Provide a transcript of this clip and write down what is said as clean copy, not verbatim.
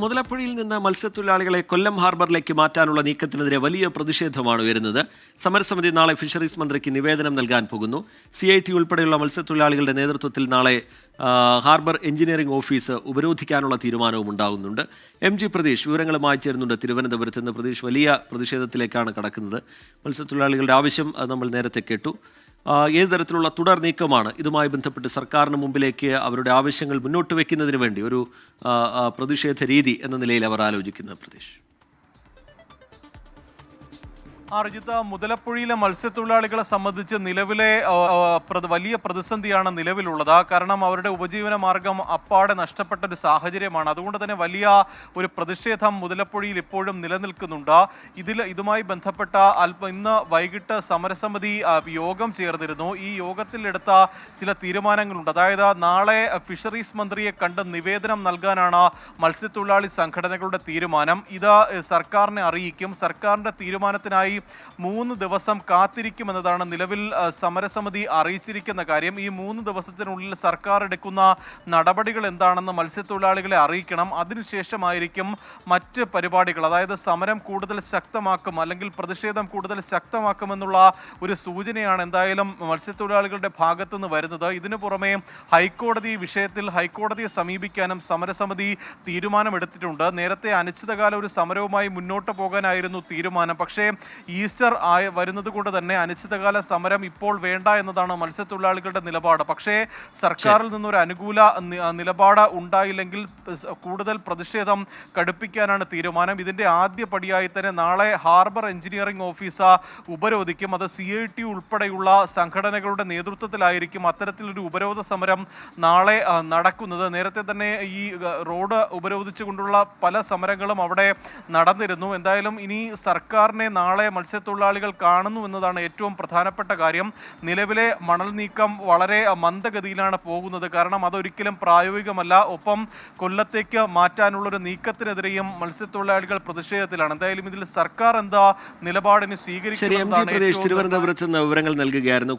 മുതലപ്പുഴയിൽ നിന്ന് മത്സ്യത്തൊഴിലാളികളെ കൊല്ലം ഹാർബറിലേക്ക് മാറ്റാനുള്ള നീക്കത്തിനെതിരെ വലിയ പ്രതിഷേധമാണ് ഉയരുന്നത്. സമരസമിതി നാളെ ഫിഷറീസ് മന്ത്രിക്ക് നിവേദനം നൽകാൻ പോകുന്നു. CIT ഉൾപ്പെടെയുള്ള മത്സ്യത്തൊഴിലാളികളുടെ നേതൃത്വത്തിൽ നാളെ ഹാർബർ എഞ്ചിനീയറിംഗ് ഓഫീസ് ഉപരോധിക്കാനുള്ള തീരുമാനവും ഉണ്ടാകുന്നുണ്ട്. MG പ്രതീഷ് വിവരങ്ങളുമായി ചേരുന്നുണ്ട് തിരുവനന്തപുരത്ത് നിന്ന്. പ്രതീഷ്, വലിയ പ്രതിഷേധത്തിലേക്കാണ് കടക്കുന്നത്. മത്സ്യത്തൊഴിലാളികളുടെ ആവശ്യം നമ്മൾ നേരത്തെ കേട്ടു. ഏത് തരത്തിലുള്ള തുടർ നീക്കമാണ് ഇതുമായി ബന്ധപ്പെട്ട് സർക്കാരിന് മുമ്പിലേക്ക് അവരുടെ ആവശ്യങ്ങൾ മുന്നോട്ട് വയ്ക്കുന്നതിന് വേണ്ടി ഒരു പ്രതിഷേധ രീതി എന്ന നിലയിൽ അവർ ആലോചിക്കുന്നത്? പ്രതീഷ്, അർജിത്ത്, മുതലപ്പുഴയിലെ മത്സ്യത്തൊഴിലാളികളെ സംബന്ധിച്ച് നിലവിലെ വലിയ പ്രതിസന്ധിയാണ് നിലവിലുള്ളത്. കാരണം അവരുടെ ഉപജീവന മാർഗം അപ്പാടെ നഷ്ടപ്പെട്ട ഒരു സാഹചര്യമാണ്. അതുകൊണ്ട് തന്നെ വലിയ ഒരു പ്രതിഷേധം മുതലപ്പുഴയിൽ ഇപ്പോഴും നിലനിൽക്കുന്നുണ്ട്. ഇതുമായി ബന്ധപ്പെട്ട ഇന്ന് വൈകിട്ട് സമരസമിതി യോഗം ചേർന്നിരുന്നു. ഈ യോഗത്തിൽ എടുത്ത ചില തീരുമാനങ്ങളുണ്ട്. അതായത് നാളെ ഫിഷറീസ് മന്ത്രിയെ കണ്ട് നിവേദനം നൽകാനാണ് മത്സ്യത്തൊഴിലാളി സംഘടനകളുടെ തീരുമാനം. ഇത് സർക്കാരിനെ അറിയിക്കും. സർക്കാരിൻ്റെ തീരുമാനത്തിനായി 3 ദിവസം കാത്തിരിക്കുമെന്നതാണ് നിലവിൽ സമരസമിതി അറിയിച്ചിരിക്കുന്ന കാര്യം. ഈ 3 ദിവസത്തിനുള്ളിൽ സർക്കാർ എടുക്കുന്ന നടപടികൾ എന്താണെന്ന് മത്സ്യത്തൊഴിലാളികളെ അറിയിക്കണം. അതിനുശേഷമായിരിക്കും മറ്റ് പരിപാടികൾ, അതായത് സമരം കൂടുതൽ ശക്തമാക്കും അല്ലെങ്കിൽ പ്രതിഷേധം കൂടുതൽ ശക്തമാക്കുമെന്നുള്ള ഒരു സൂചനയാണ് എന്തായാലും മത്സ്യത്തൊഴിലാളികളുടെ ഭാഗത്തുനിന്ന് വരുന്നത്. ഇതിനു പുറമെ ഹൈക്കോടതി വിഷയത്തിൽ ഹൈക്കോടതിയെ സമീപിക്കാനും സമരസമിതി തീരുമാനമെടുത്തിട്ടുണ്ട്. നേരത്തെ അനിശ്ചിതകാല ഒരു സമരവുമായി മുന്നോട്ട് പോകാനായിരുന്നു തീരുമാനം. പക്ഷേ ഈസ്റ്റർ വരുന്നത് കൊണ്ട് തന്നെ അനിശ്ചിതകാല സമരം ഇപ്പോൾ വേണ്ട എന്നതാണ് മത്സ്യത്തൊഴിലാളികളുടെ നിലപാട്. പക്ഷേ സർക്കാരിൽ നിന്നൊരു അനുകൂല നിലപാട് ഉണ്ടായില്ലെങ്കിൽ കൂടുതൽ പ്രതിഷേധം കടുപ്പിക്കാനാണ് തീരുമാനം. ഇതിന്റെ ആദ്യ പടിയായി തന്നെ നാളെ ഹാർബർ എഞ്ചിനീയറിംഗ് ഓഫീസ് ഉപരോധിക്കും. അത് CIT ഉൾപ്പെടെയുള്ള സംഘടനകളുടെ നേതൃത്വത്തിലായിരിക്കും അത്തരത്തിലൊരു ഉപരോധ സമരം നാളെ നടക്കുന്നത്. നേരത്തെ തന്നെ ഈ റോഡ് ഉപരോധിച്ചുകൊണ്ടുള്ള പല സമരങ്ങളും അവിടെ നടന്നിരുന്നു. എന്തായാലും ഇനി സർക്കാരിനെ നാളെ മത്സ്യത്തൊഴിലാളികൾ കാണുന്നു എന്നതാണ് ഏറ്റവും പ്രധാനപ്പെട്ട കാര്യം. നിലവിലെ മണൽ നീക്കം വളരെ മന്ദഗതിയിലാണ് പോകുന്നത്. കാരണം അതൊരിക്കലും പ്രായോഗികമല്ല. ഒപ്പം കൊല്ലത്തേക്ക് മാറ്റാനുള്ളൊരു നീക്കത്തിനെതിരെയും മത്സ്യത്തൊഴിലാളികൾ പ്രതിഷേധത്തിലാണ്. എന്തായാലും ഇതിൽ സർക്കാർ എന്താ നിലപാടിന് സ്വീകരിക്കുന്നത്? തിരുവനന്തപുരത്ത് നിന്ന് വിവരങ്ങൾ നൽകുകയായിരുന്നു.